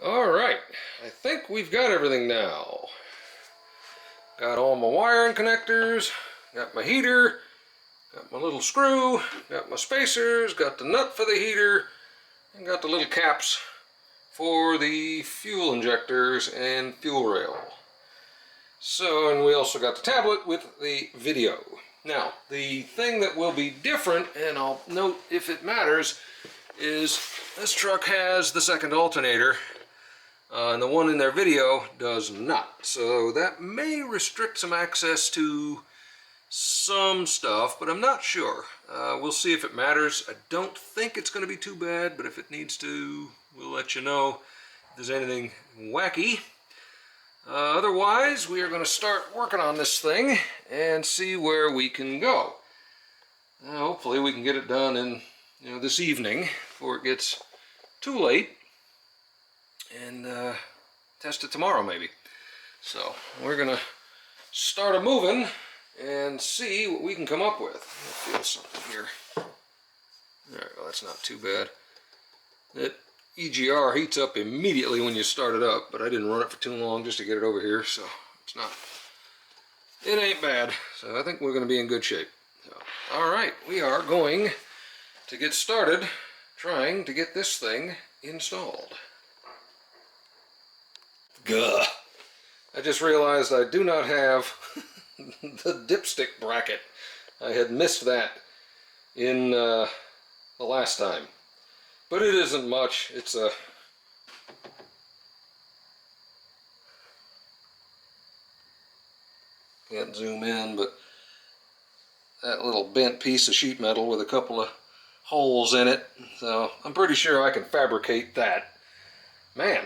Alright, I think we've got everything now. Got all my wiring connectors, got my heater, got my little screw, got my spacers, got the nut for the heater, and got the little caps for the fuel injectors and fuel rail. So, and we also got the tablet with the video. Now, the thing that will be different, and I'll note if it matters, is this truck has the second alternator, and the one in their video does not. So that may restrict some access to some stuff, but I'm not sure. We'll see if it matters. I don't think it's going to be too bad, but if it needs to, we'll let you know if there's anything wacky. Otherwise, we are going to start working on this thing and see where we can go. Hopefully we can get it done in this evening before it gets too late, and test it tomorrow maybe. So we're going to start a moving and see what we can come up with. I feel something here. There we go, that's not too bad. That EGR heats up immediately when you start it up, but I didn't run it for too long just to get it over here, so it ain't bad. So I think we're going to be in good shape. So, alright, we are going to get started trying to get this thing installed. Gah! I just realized I do not have the dipstick bracket. I had missed that in the last time. But it isn't much. It's a can't zoom in, but that little bent piece of sheet metal with a couple of holes in it. So I'm pretty sure I can fabricate that. Man,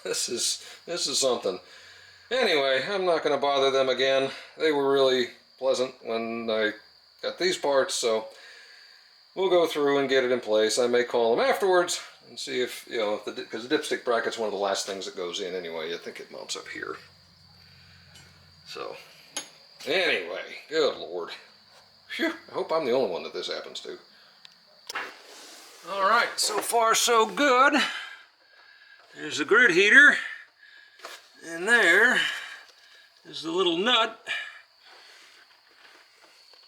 this is something. Anyway, I'm not going to bother them again. They were really pleasant when I got these parts, so we'll go through and get it in place. I may call them afterwards and see if, because the dipstick bracket's one of the last things that goes in anyway. I think it mounts up here. So, anyway, good Lord. Phew, I hope I'm the only one that this happens to. Alright, so far so good. There's the grid heater, and there is the little nut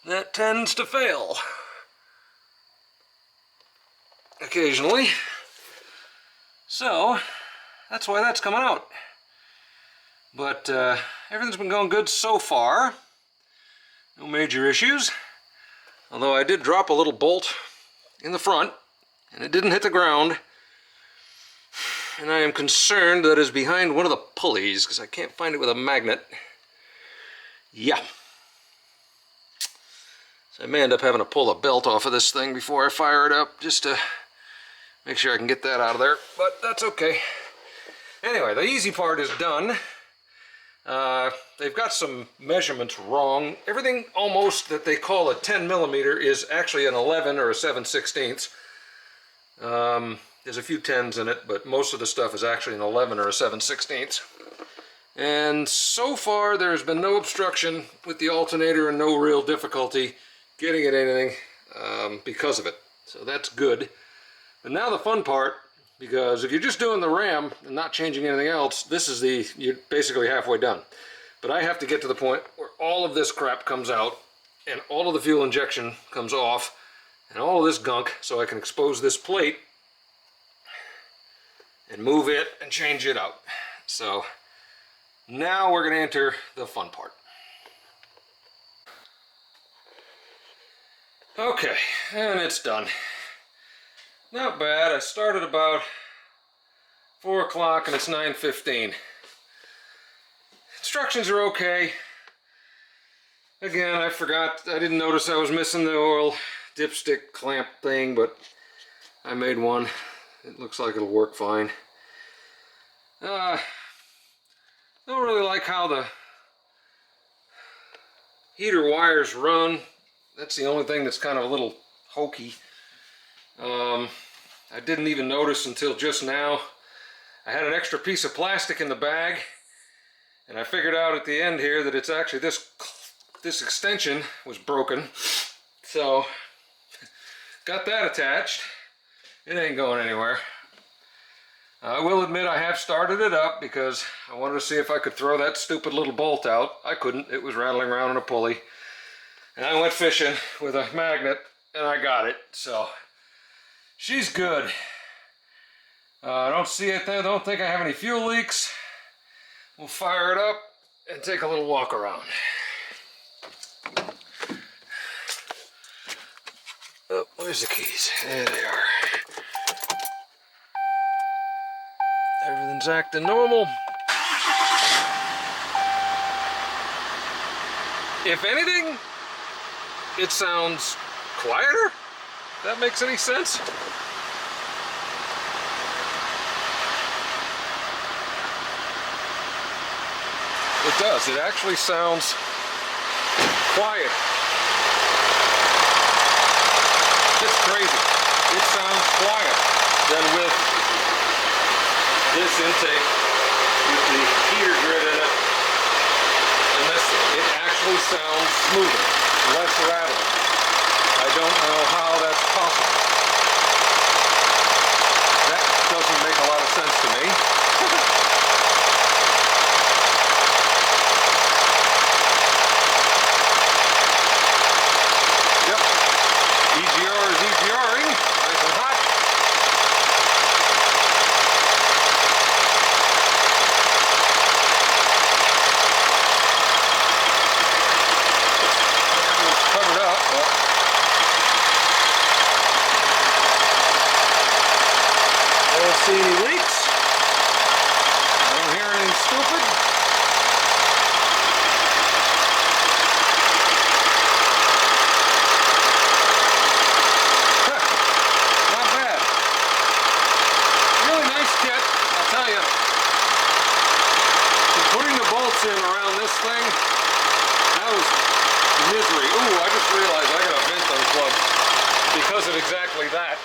that tends to fail occasionally. So that's why that's coming out. But everything's been going good so far. No major issues. Although I did drop a little bolt in the front, and it didn't hit the ground. And I am concerned that it's behind one of the pulleys, because I can't find it with a magnet. Yeah. So I may end up having to pull the belt off of this thing before I fire it up, just to make sure I can get that out of there. But that's okay. Anyway, the easy part is done. They've got some measurements wrong. Everything almost that they call a 10 millimeter is actually an 11 or a 7/16. There's a few 10s in it, but most of the stuff is actually an 11 or a 7/16. And so far there's been no obstruction with the alternator and no real difficulty getting at anything because of it. So that's good. But now the fun part, because if you're just doing the RAM and not changing anything else, you're basically halfway done. But I have to get to the point where all of this crap comes out and all of the fuel injection comes off and all of this gunk, so I can expose this plate and move it and change it out. So now we're going to enter the fun part. Okay, and it's done. Not bad. I started about 4 o'clock and it's 9:15. Instructions are okay. Again, I didn't notice I was missing the oil dipstick clamp thing, but I made one. It looks like it'll work fine. Don't really like how the heater wires run. That's the only thing that's kind of a little hokey. I didn't even notice until just now. I had an extra piece of plastic in the bag, and I figured out at the end here that it's actually this extension was broken. So got that attached. It ain't going anywhere. I will admit I have started it up because I wanted to see if I could throw that stupid little bolt out. I couldn't. It was rattling around in a pulley. And I went fishing with a magnet and I got it. So she's good. I don't see it there. Don't think I have any fuel leaks. We'll fire it up and take a little walk around. Oh, where's the keys? There they are. Everything's acting normal. If anything, it sounds quieter. If that makes any sense. It does. It actually sounds quiet. It's crazy. It sounds quiet than with this intake with the heater grid in it. And this, it actually sounds smoother, less rattling. I don't know how that's possible. That doesn't make a lot of sense to me. Yep. EGR is EGRing. Nice and hot. Covered up, but I don't see any leaks. I don't hear anything stupid. Not bad. Really nice kit, I'll tell you. Putting the bolts in around this thing, that was misery. Ooh, I just realized I got a vent unplugged because of exactly that.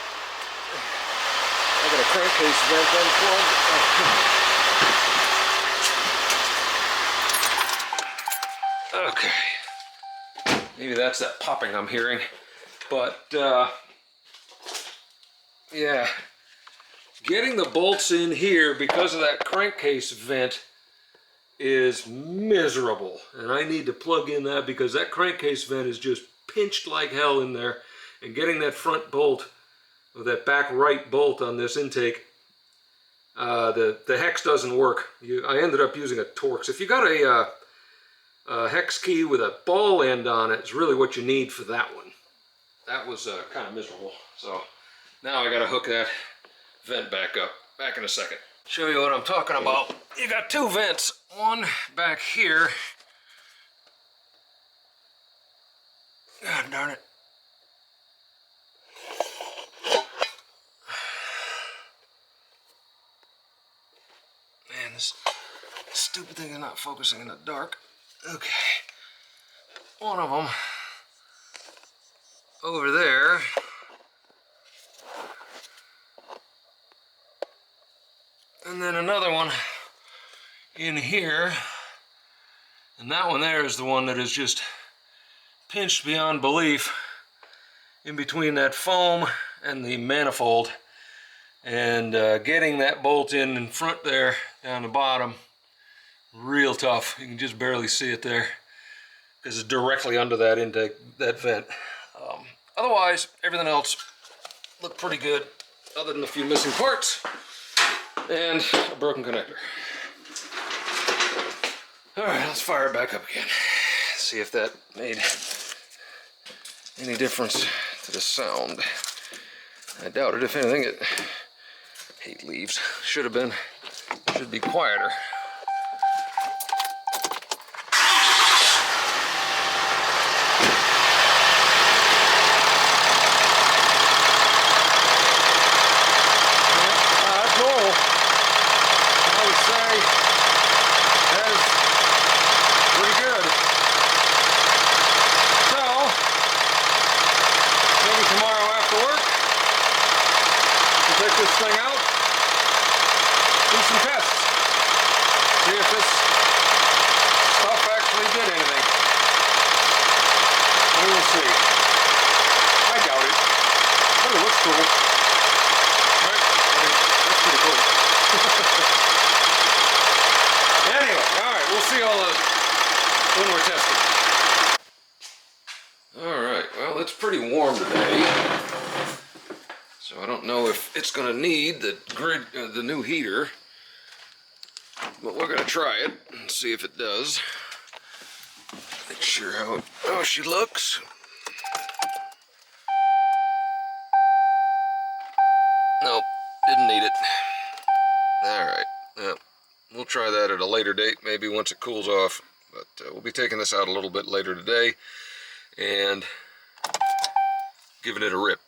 I got a crankcase vent unplugged. Okay. Maybe that's that popping I'm hearing. But, yeah. Getting the bolts in here because of that crankcase vent is miserable, and I need to plug in that because that crankcase vent is just pinched like hell in there, and getting that front bolt or that back right bolt on this intake, the hex doesn't work. I ended up using a Torx. If you got a hex key with a ball end on it, it's really what you need for that one. That was kind of miserable, so now I gotta hook that vent back up. Back in a second. Show you what I'm talking about. You got two vents. One back here. God darn it. Man, this stupid thing is not focusing in the dark. Okay. One of them over there. And then another one in here, and that one there is the one that is just pinched beyond belief in between that foam and the manifold, and getting that bolt in front there down the bottom, real tough. You can just barely see it there because it's directly under that intake, that vent. Otherwise, everything else looked pretty good other than a few missing parts and a broken connector. Alright, let's fire it back up again. See if that made any difference to the sound. I doubt it. If anything, it hate leaves. Should be quieter. Thing out, do some tests, see if this stuff actually did anything. We will see. I doubt it, but it looks cool, right? I mean, that's pretty cool. see all the when we're testing. All right, well, it's pretty warm today, so I don't know if it's going to need the new heater, but we're going to try it and see if it does. Make sure how she looks. Nope, didn't need it. All right, well, we'll try that at a later date, maybe once it cools off. But we'll be taking this out a little bit later today and giving it a rip.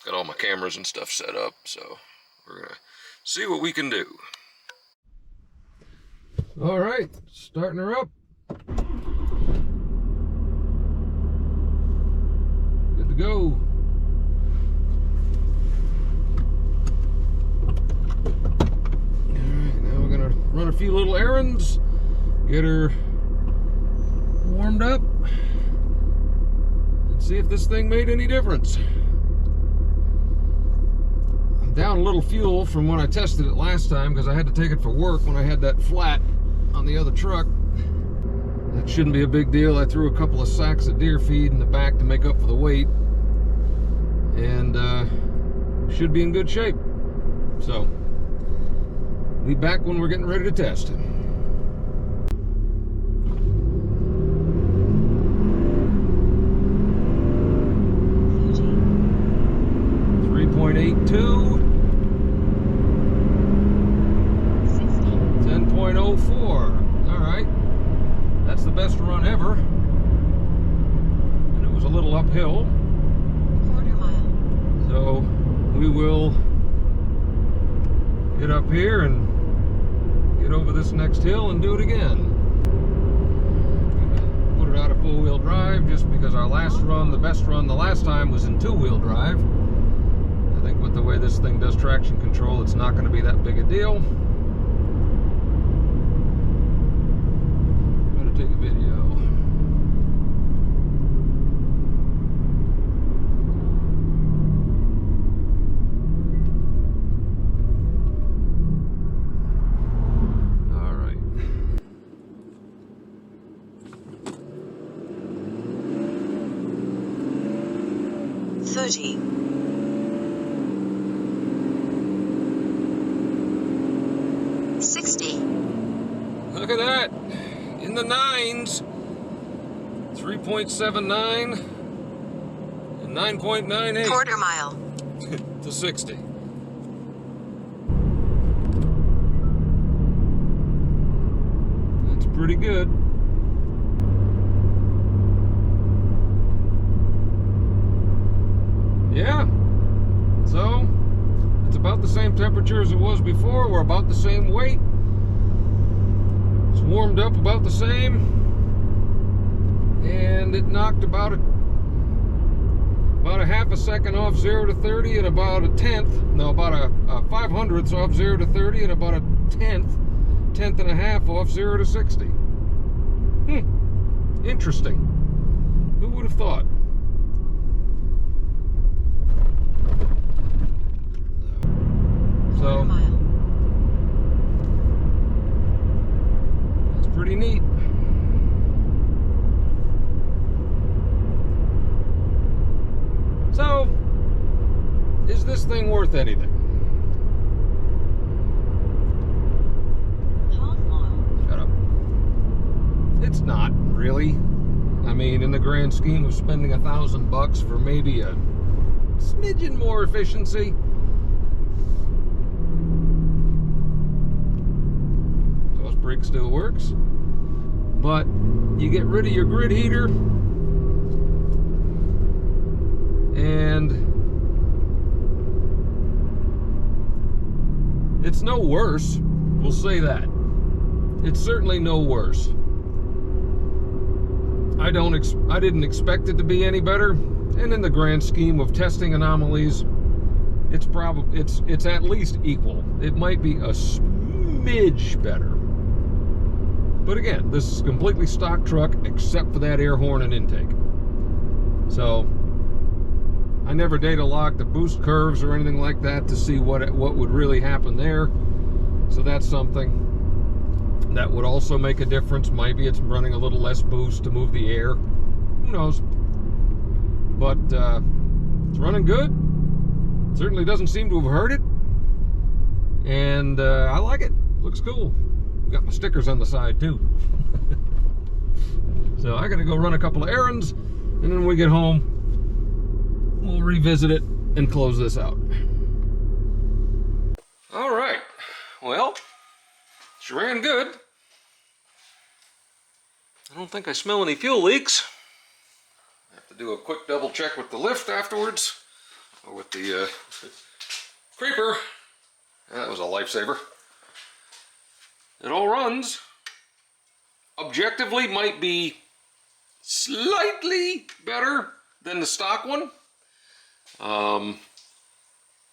Got all my cameras and stuff set up, so we're gonna see what we can do. All right, starting her up. Good to go. Run a few little errands, get her warmed up, and see if this thing made any difference. I'm down a little fuel from when I tested it last time because I had to take it for work when I had that flat on the other truck. That shouldn't be a big deal. I threw a couple of sacks of deer feed in the back to make up for the weight, and should be in good shape. So be back when we're getting ready to test. 3.82, 10.04. All right, that's the best run ever, and it was a little uphill. Quarter mile. So we will get up here and get over this next hill and do it again. Put it out of four-wheel drive just because our last run, the best run the last time, was in two-wheel drive. I think with the way this thing does traction control, it's not going to be that big a deal. I'm going to take a video. Look at that, in the 9s, 3.79 and 9.98. Quarter mile. To 60. That's pretty good. Yeah, so it's about the same temperature as it was before. We're about the same weight. It's warmed up about the same, and it knocked about a half a second off 0 to 30 and about a 500ths off 0 to 30 and about a tenth and a half off 0 to 60. Interesting. Who would have thought? So it's pretty neat. So, is this thing worth anything? Shut up. It's not really. I mean, in the grand scheme of spending $1,000 for maybe a smidgen more efficiency. Brake still works, but you get rid of your grid heater and it's no worse. We'll say that. It's certainly no worse. I didn't expect it to be any better, and in the grand scheme of testing anomalies, it's at least equal. It might be a smidge better. But again, this is a completely stock truck except for that air horn and intake. So I never data logged the boost curves or anything like that to see what would really happen there. So that's something. That would also make a difference. Maybe it's running a little less boost to move the air. Who knows? But it's running good. Certainly doesn't seem to have hurt it. And I like it. Looks cool. Got my stickers on the side too. So I gotta go run a couple of errands, and then when we get home, we'll revisit it and close this out. All right. Well, she ran good. I don't think I smell any fuel leaks. I have to do a quick double check with the lift afterwards, or with the creeper. That was a lifesaver. It all runs. Objectively might be slightly better than the stock one.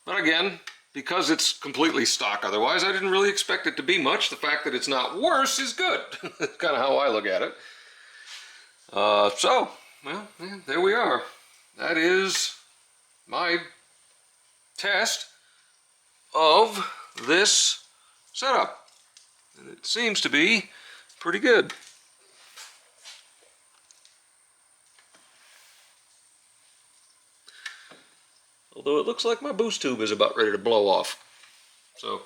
But again, because it's completely stock otherwise, I didn't really expect it to be much. The fact that it's not worse is good. That's kind of how I look at it. So, well, yeah, there we are. That is my test of this setup. And it seems to be pretty good. Although it looks like my boost tube is about ready to blow off. So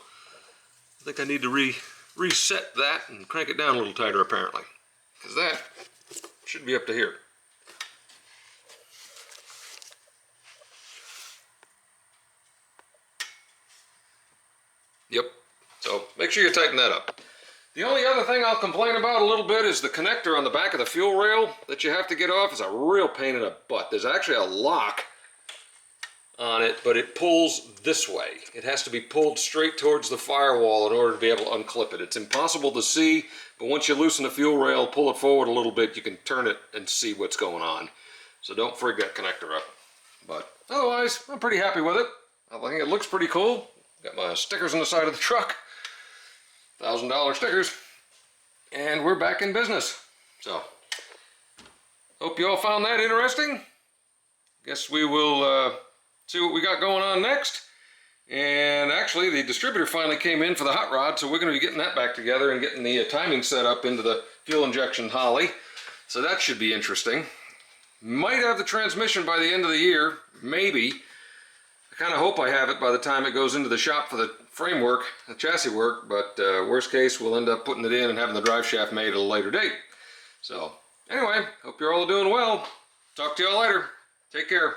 I think I need to reset that and crank it down a little tighter apparently. Because that should be up to here. Yep. So make sure you tighten that up. The only other thing I'll complain about a little bit is the connector on the back of the fuel rail that you have to get off is a real pain in the butt. There's actually a lock on it, but it pulls this way. It has to be pulled straight towards the firewall in order to be able to unclip it. It's impossible to see, but once you loosen the fuel rail, pull it forward a little bit, you can turn it and see what's going on. So don't frig that connector up. But otherwise, I'm pretty happy with it. I think it looks pretty cool. Got my stickers on the side of the truck. $1,000 stickers. And we're back in business. So, hope you all found that interesting. Guess we will see what we got going on next. And actually, the distributor finally came in for the hot rod, so we're going to be getting that back together and getting the timing set up into the fuel injection holly. So that should be interesting. Might have the transmission by the end of the year, maybe. I kind of hope I have it by the time it goes into the shop for the framework, the chassis work, but worst case, we'll end up putting it in and having the drive shaft made at a later date. So, anyway, hope you're all doing well. Talk to y'all later. Take care.